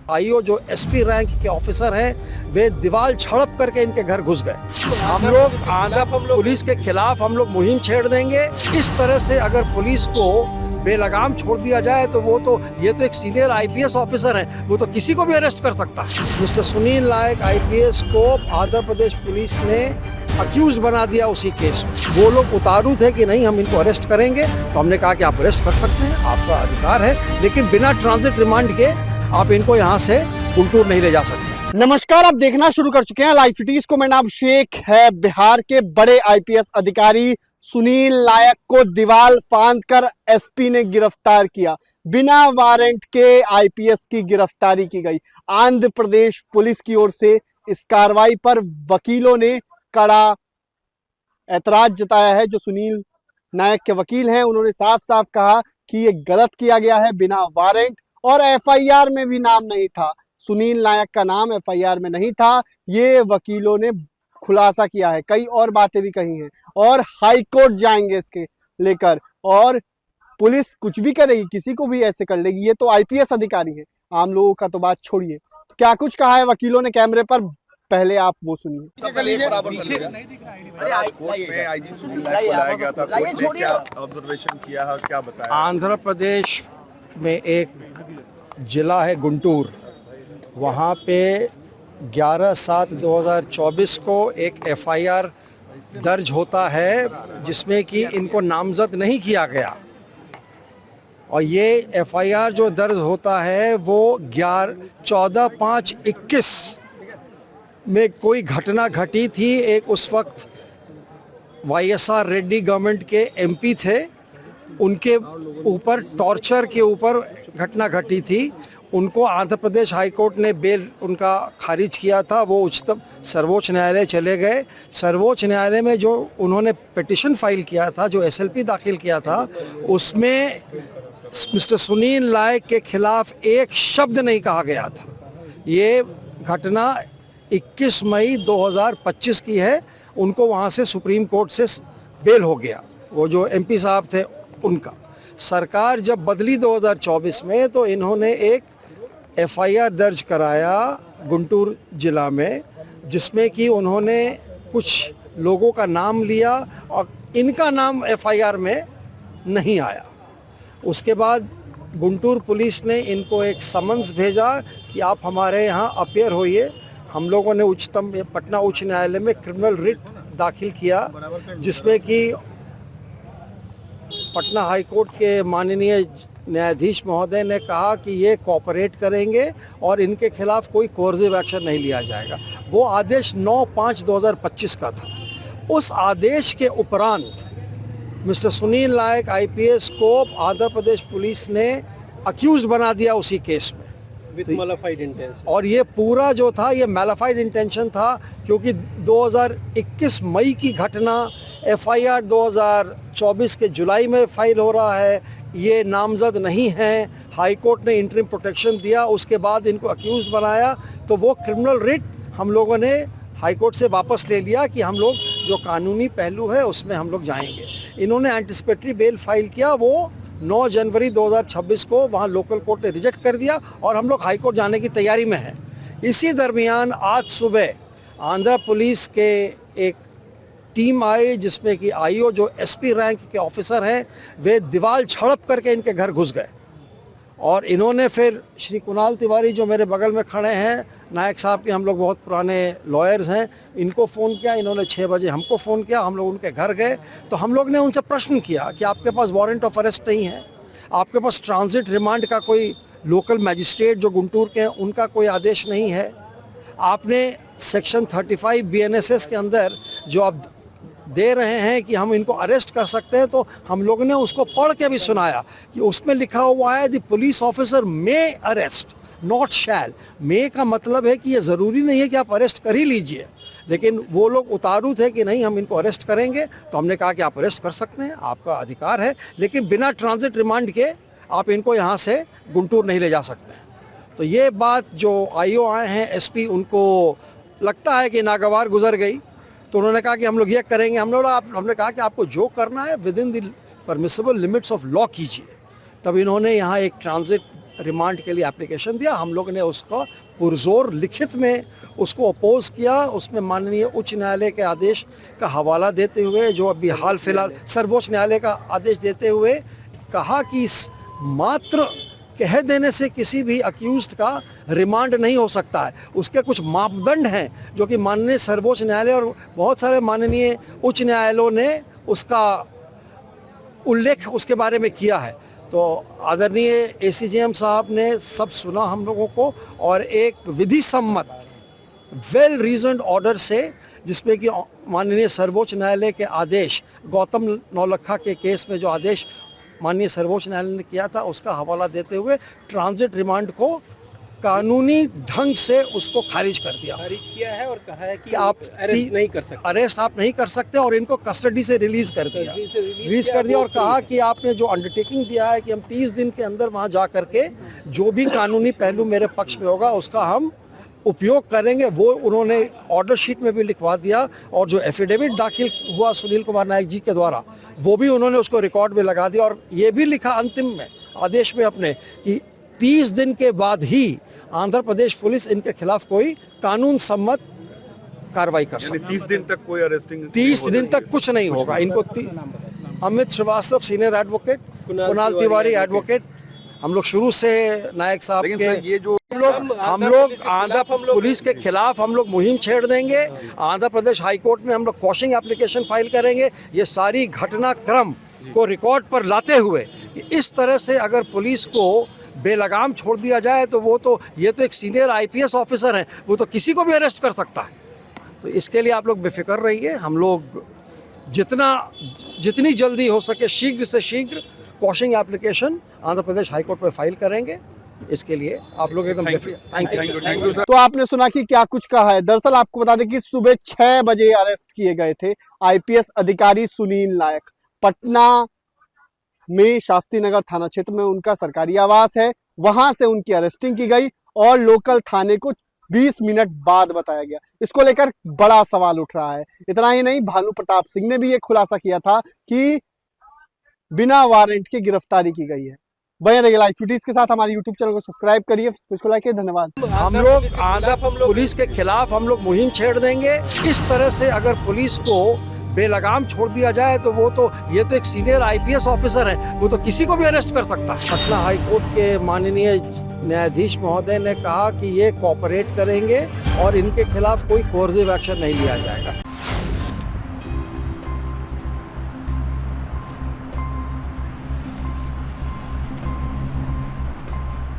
IO जो SP rank के officer हैं वे दीवार झड़प करके इनके घर घुस गए। हम लोग आंध्र पुलिस के खिलाफ हम लोग मुहिम छेड़ देंगे। इस तरह से अगर पुलिस को बेलगाम छोड़ दिया जाए तो ये तो एक सीनियर आईपीएस ऑफिसर है, वो तो किसी को भी अरेस्ट कर सकता है। मिस्टर सुनील नायक आईपीएस को आंध्र प्रदेश पुलिस ने अक्यूज बना दिया उसी केस में। वो लोग उतारू थे कि नहीं हम इनको अरेस्ट करेंगे, तो हमने कहा कि आप अरेस्ट कर सकते हैं, आपका अधिकार है, लेकिन बिना ट्रांजिट रिमांड के आप इनको यहाँ से गुंटूर नहीं ले जा सकते। नमस्कार, आप देखना शुरू कर चुके हैं लाइव सिटीज को। मैं नाम शेख है। बिहार के बड़े आईपीएस अधिकारी सुनील नायक को दीवाल फांद कर एसपी ने गिरफ्तार किया। बिना वारंट के आईपीएस की गिरफ्तारी की गई। आंध्र प्रदेश पुलिस की ओर से इस कार्रवाई पर वकीलों ने कड़ा ऐतराज जताया है। जो सुनील नायक के वकील हैं उन्होंने साफ साफ कहा कि ये गलत किया गया है, बिना वारंट, और एफआईआर में भी नाम नहीं था। सुनील नायक का नाम एफआईआर में नहीं था, ये वकीलों ने खुलासा किया है। कई और बातें भी कही हैं और हाई कोर्ट जाएंगे इसके लेकर, और पुलिस कुछ भी करेगी, किसी को भी ऐसे कर लेगी। ये तो आईपीएस अधिकारी है, आम लोगों का तो बात छोड़िए। तो क्या कुछ कहा है वकीलों ने कैमरे पर, पहले आप वो सुनिए। आंध्र प्रदेश में एक जिला है गुंटूर, वहाँ पे 11/7/2024 को एक एफआईआर दर्ज होता है जिसमें कि इनको नामजद नहीं किया गया। और ये एफआईआर जो दर्ज होता है वो 14/5/21 में कोई घटना घटी थी। एक उस वक्त वाईएसआर रेड्डी गवर्नमेंट के एमपी थे, उनके ऊपर टॉर्चर के ऊपर घटना घटी थी। उनको आंध्र प्रदेश हाई कोर्ट ने बेल उनका खारिज किया था। वो उच्चतम सर्वोच्च न्यायालय चले गए। सर्वोच्च न्यायालय में जो उन्होंने पिटिशन फाइल किया था, जो एसएलपी दाखिल किया था, उसमें मिस्टर सुनील नायक के खिलाफ एक शब्द नहीं कहा गया था। ये घटना 21 मई 2025 की है। उनको वहाँ से सुप्रीम कोर्ट से बेल हो गया, वो जो एमपी साहब थे उनका। सरकार जब बदली 2024 में, तो इन्होंने एक एफआईआर दर्ज कराया गुंटूर जिला में, जिसमें कि उन्होंने कुछ लोगों का नाम लिया और इनका नाम एफआईआर में नहीं आया। उसके बाद गुंटूर पुलिस ने इनको एक समन्स भेजा कि आप हमारे यहाँ अपीयर होइए। हम लोगों ने पटना उच्च न्यायालय में क्रिमिनल रिट दाखिल किया, जिसमें कि पटना हाई कोर्ट के माननीय न्यायाधीश महोदय ने कहा कि ये कोऑपरेट करेंगे और इनके खिलाफ कोई कोर्सिव एक्शन नहीं लिया जाएगा। वो आदेश 9/5/2025 का था। उस आदेश के उपरांत मिस्टर सुनील नायक आईपीएस को आंध्र प्रदेश पुलिस ने अक्यूज बना दिया उसी केस में विद मैलिफाइड इंटेंशन। और ये पूरा जो था ये मैलिफाइड इंटेंशन था, क्योंकि 2021 मई की घटना एफआईआर 2024 के जुलाई में फाइल हो रहा है। ये नामजद नहीं है। हाई कोर्ट ने इंटरिम प्रोटेक्शन दिया, उसके बाद इनको अक्यूज बनाया, तो वो क्रिमिनल रिट हम लोगों ने हाई कोर्ट से वापस ले लिया कि हम लोग जो कानूनी पहलू है उसमें हम लोग जाएंगे। इन्होंने एंटिसिपेटरी बेल फाइल किया, वो 9 जनवरी 2026 को वहाँ लोकल कोर्ट ने रिजेक्ट कर दिया और हम लोग हाई कोर्ट जाने की तैयारी में हैं। इसी दरमियान आज सुबह आंध्र पुलिस के एक टीम आई, जिसमें कि आईओ जो एसपी रैंक के ऑफिसर हैं वे दीवार झड़प करके इनके घर घुस गए। और इन्होंने फिर श्री कुणाल तिवारी जो मेरे बगल में खड़े हैं, नायक साहब के हम लोग बहुत पुराने लॉयर्स हैं, इनको फ़ोन किया। इन्होंने 6 बजे हमको फ़ोन किया, हम लोग उनके घर गए। तो हम लोग ने उनसे प्रश्न किया कि आपके पास वारंट ऑफ अरेस्ट नहीं है, आपके पास ट्रांजिट रिमांड का कोई लोकल मैजिस्ट्रेट जो गुंटूर के हैं उनका कोई आदेश नहीं है, आपने सेक्शन 35 BNSS के अंदर जो आप दे रहे हैं कि हम इनको अरेस्ट कर सकते हैं, तो हम लोगों ने उसको पढ़ के भी सुनाया कि उसमें लिखा हुआ है the police officer may arrest not shall. May का मतलब है कि ये ज़रूरी नहीं है कि आप अरेस्ट कर ही लीजिए, लेकिन वो लोग उतारू थे कि नहीं हम इनको अरेस्ट करेंगे, तो हमने कहा कि आप अरेस्ट कर सकते हैं, आपका अधिकार है, लेकिन बिना ट्रांजिट रिमांड के आप इनको यहाँ से गुंटूर नहीं ले जा सकते हैं। तो ये बात जो आईओ आए हैं एसपी, उनको लगता है कि नागवार गुजर गई, तो उन्होंने कहा कि हम लोग ये करेंगे। हमने कहा कि आपको जो करना है with in the permissible limits of law कीजिए। तब इन्होंने यहाँ एक ट्रांजिट रिमांड के लिए एप्लीकेशन दिया। हम लोग ने उसका पुरजोर लिखित में उसको अपोज किया। उसमें माननीय उच्च न्यायालय के आदेश का हवाला देते हुए, जो अभी हाल फिलहाल सर्वोच्च न्यायालय का आदेश देते हुए कहा कि इस मात्र कह देने से किसी भी अक्यूज्ड का रिमांड नहीं हो सकता है। उसके कुछ मापदंड हैं जो कि माननीय सर्वोच्च न्यायालय और बहुत सारे माननीय उच्च न्यायालयों ने उसका उल्लेख उसके बारे में किया है। तो आदरणीय एसीजेएम साहब ने सब सुना हम लोगों को और एक विधि सम्मत वेल रीजन्ड ऑर्डर से, जिसमें कि माननीय सर्वोच्च न्यायालय के आदेश, गौतम नौलखा के केस में जो आदेश माननीय सर्वोच्च न्यायालय ने किया था, उसका हवाला देते हुए ट्रांजिट रिमांड को कानूनी ढंग से उसको खारिज कर दिया। खारिज किया है और कहा है कि आप अरेस्ट नहीं कर सकते, अरेस्ट आप नहीं कर सकते और इनको कस्टडी से रिलीज कर दिया, और कहा कि आपने जो अंडरटेकिंग दिया है कि हम 30 दिन के अंदर वहां जा करके जो भी कानूनी पहलू मेरे पक्ष में होगा उसका हम उपयोग करेंगे, वो उन्होंने ऑर्डर शीट में भी लिखवा दिया। और जो एफिडेविट दाखिल हुआ सुनील कुमार नायक जी के द्वारा, वो भी उन्होंने उसको रिकॉर्ड में लगा दिया और ये भी लिखा अंतिम में आदेश में अपने कि 30 दिन के बाद ही आंध्र प्रदेश पुलिस इनके खिलाफ कोई कानून सम्मत कार्रवाई कर सकती है। 30 दिन तक कोई अरेस्टिंग 30 दिन तक कुछ नहीं होगा इनको। Amit Srivastava senior advocate, Kunal Tiwari advocate, हम लोग शुरू से नायक साहब लेकिन के सर ये जो हम लोग आंध्र पुलिस के खिलाफ हम लोग मुहिम छेड़ देंगे। आंध्र प्रदेश हाई कोर्ट में हम लोग क्वॉशिंग एप्लीकेशन फाइल करेंगे। ये सारी घटनाक्रम को रिकॉर्ड पर लाते हुए कि इस तरह से अगर पुलिस को बेलगाम छोड़ दिया जाए तो वो तो ये तो एक सीनियर आईपीएस ऑफिसर हैं, वो तो किसी को भी अरेस्ट कर सकता है। तो इसके लिए आप लोग बेफिक्र रहिए। हम लोग जितनी जल्दी हो सके शीघ्र से शीघ्र क्वॉशिंग application Andhra Pradesh high court में फाइल करेंगे। इसके लिए आप लोग एकदम थैंक यू सर। तो आपने सुना कि क्या कुछ कहा है। दरअसल आपको बता दें कि सुबह 6 बजे अरेस्ट किए गए थे आईपीएस अधिकारी सुनील नायक। पटना में शास्त्री नगर थाना क्षेत्र में उनका सरकारी आवास है, वहां से उनकी अरेस्टिंग की गई और लोकल थाने को 20 मिनट बाद बताया गया। इसको लेकर बड़ा सवाल उठ रहा है। इतना ही नहीं, भानु प्रताप सिंह ने भी ये खुलासा किया था कि बिना वारंट के गिरफ्तारी की गई है। बने रहिए लाइव फुटेज के साथ। हमारे यूट्यूब चैनल को सब्सक्राइब करिए, इसको लाइक करिए। धन्यवाद। हम लोग आंध्र पुलिस के खिलाफ हम लोग मुहिम छेड़ देंगे। इस तरह से अगर पुलिस को बेलगाम छोड़ दिया जाए तो वो तो ये तो एक सीनियर आईपीएस ऑफिसर है, वो तो किसी को भी अरेस्ट कर सकता है। पटना हाई कोर्ट के माननीय न्यायाधीश महोदय ने कहा कि ये कोऑपरेट करेंगे और इनके खिलाफ कोई कोर्सिव एक्शन नहीं लिया जाएगा।